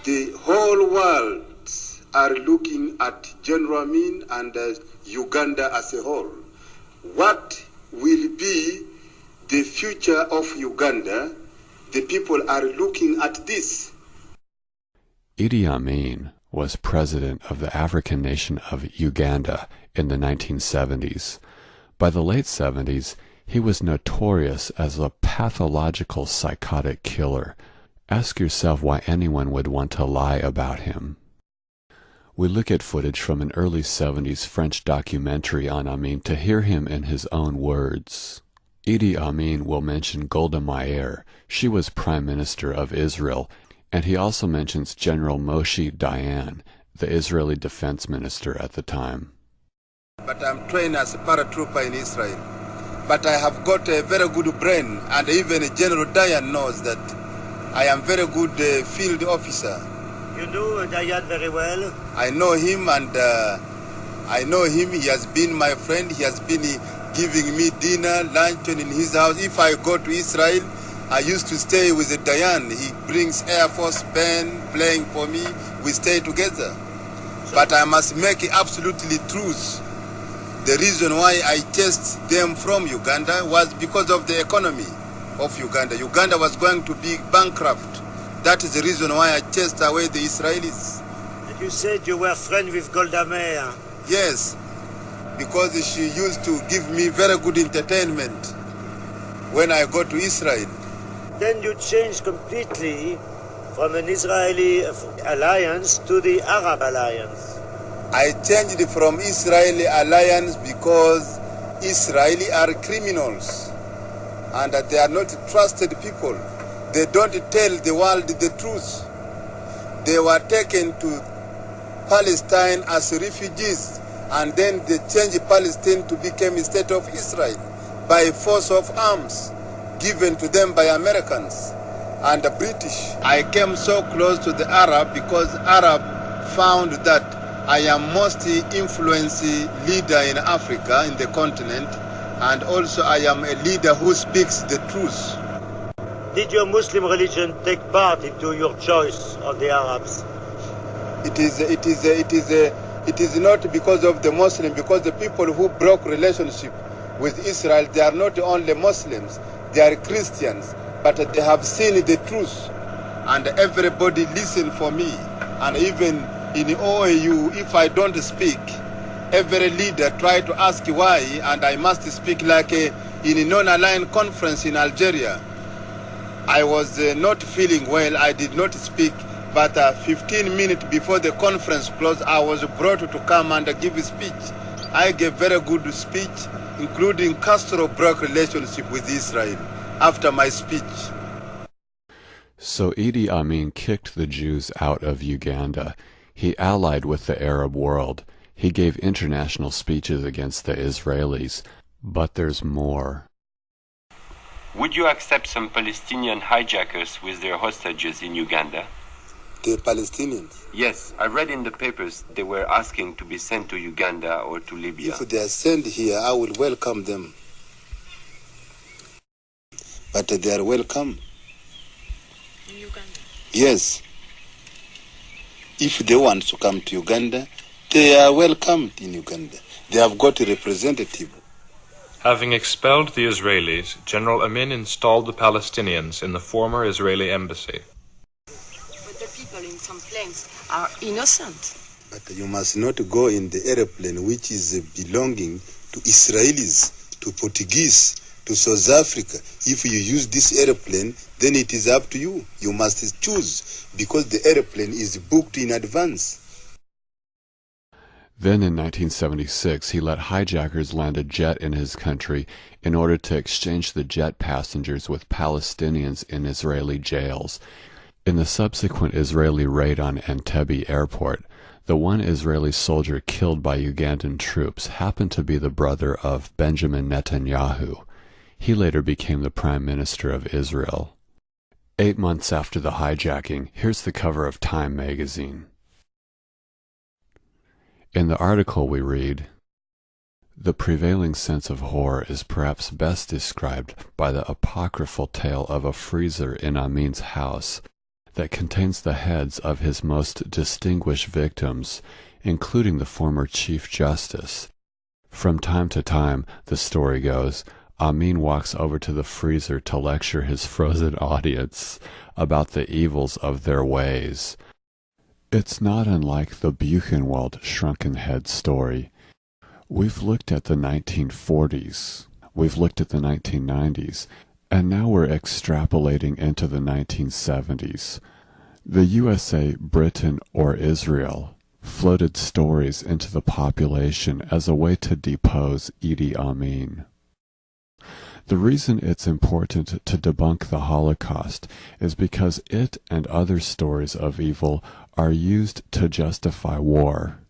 The whole world are looking at General Amin and Uganda as a whole. What will be the future of Uganda? The people are looking at this. Idi Amin was president of the African nation of Uganda in the 1970s. By the late 70s, he was notorious as a pathological psychotic killer. Ask yourself why anyone would want to lie about him. We look at footage from an early 70s French documentary on Amin to hear him in his own words. Idi Amin will mention Golda Meir. She was Prime Minister of Israel, and he also mentions General Moshe Dayan, the Israeli Defense Minister at the time. But I'm trained as a paratrooper in Israel. But I have got a very good brain, and even General Dayan knows that I am very good field officer. You know Dayan very well? I know him, and I know him. He has been my friend. He has been giving me dinner, luncheon in his house. If I go to Israel, I used to stay with Dayan. He brings Air Force band playing for me. We stay together. But I must make it absolutely truth. The reason why I chased them from Uganda was because of the economy of Uganda. Uganda was going to be bankrupt. That is the reason why I chased away the Israelis. And you said you were friends with Golda Meir. Yes, because she used to give me very good entertainment when I go to Israel. Then you changed completely from an Israeli alliance to the Arab alliance. I changed from Israeli alliance because Israeli are criminals and that they are not trusted people. They don't tell the world the truth. They were taken to Palestine as refugees, and then they changed Palestine to become a state of Israel by force of arms given to them by Americans and the British. I came so close to the Arab because Arab found that I am most influential leader in Africa, in the continent, and also I am a leader who speaks the truth. Did your Muslim religion take part into your choice of the Arabs? It is not because of the Muslim, because the people who broke relationship with Israel, they are not only Muslims, they are Christians, but they have seen the truth, and everybody listen for me. And even in OAU, if I don't speak, every leader try to ask why, and I must speak like in a non-aligned conference in Algeria. I was not feeling well, I did not speak, but 15 minutes before the conference closed, I was brought to come and give a speech. I gave very good speech, including Castro broke relationship with Israel after my speech. So Idi Amin kicked the Jews out of Uganda. He allied with the Arab world. He gave international speeches against the Israelis. But there's more. Would you accept some Palestinian hijackers with their hostages in Uganda? The Palestinians? Yes, I read in the papers they were asking to be sent to Uganda or to Libya. If they are sent here, I will welcome them. But they are welcome. In Uganda? Yes. If they want to come to Uganda, they are welcomed in Uganda. They have got a representative. Having expelled the Israelis, General Amin installed the Palestinians in the former Israeli embassy. But the people in some planes are innocent. But you must not go in the airplane which is belonging to Israelis, to Portuguese, to South Africa. If you use this airplane, then it is up to you. You must choose, because the airplane is booked in advance. Then in 1976, he let hijackers land a jet in his country in order to exchange the jet passengers with Palestinians in Israeli jails. In the subsequent Israeli raid on Entebbe airport, the one Israeli soldier killed by Ugandan troops happened to be the brother of Benjamin Netanyahu. He later became the Prime Minister of Israel. 8 months after the hijacking, here's the cover of Time magazine. In the article we read, "The prevailing sense of horror is perhaps best described by the apocryphal tale of a freezer in Amin's house that contains the heads of his most distinguished victims, including the former Chief Justice. From time to time, the story goes, Amin walks over to the freezer to lecture his frozen audience about the evils of their ways. It's not unlike the Buchenwald shrunken head story. We've looked at the 1940s, we've looked at the 1990s, and now we're extrapolating into the 1970s. The USA, Britain, or Israel floated stories into the population as a way to depose Idi Amin. The reason it's important to debunk the Holocaust is because it and other stories of evil are used to justify war.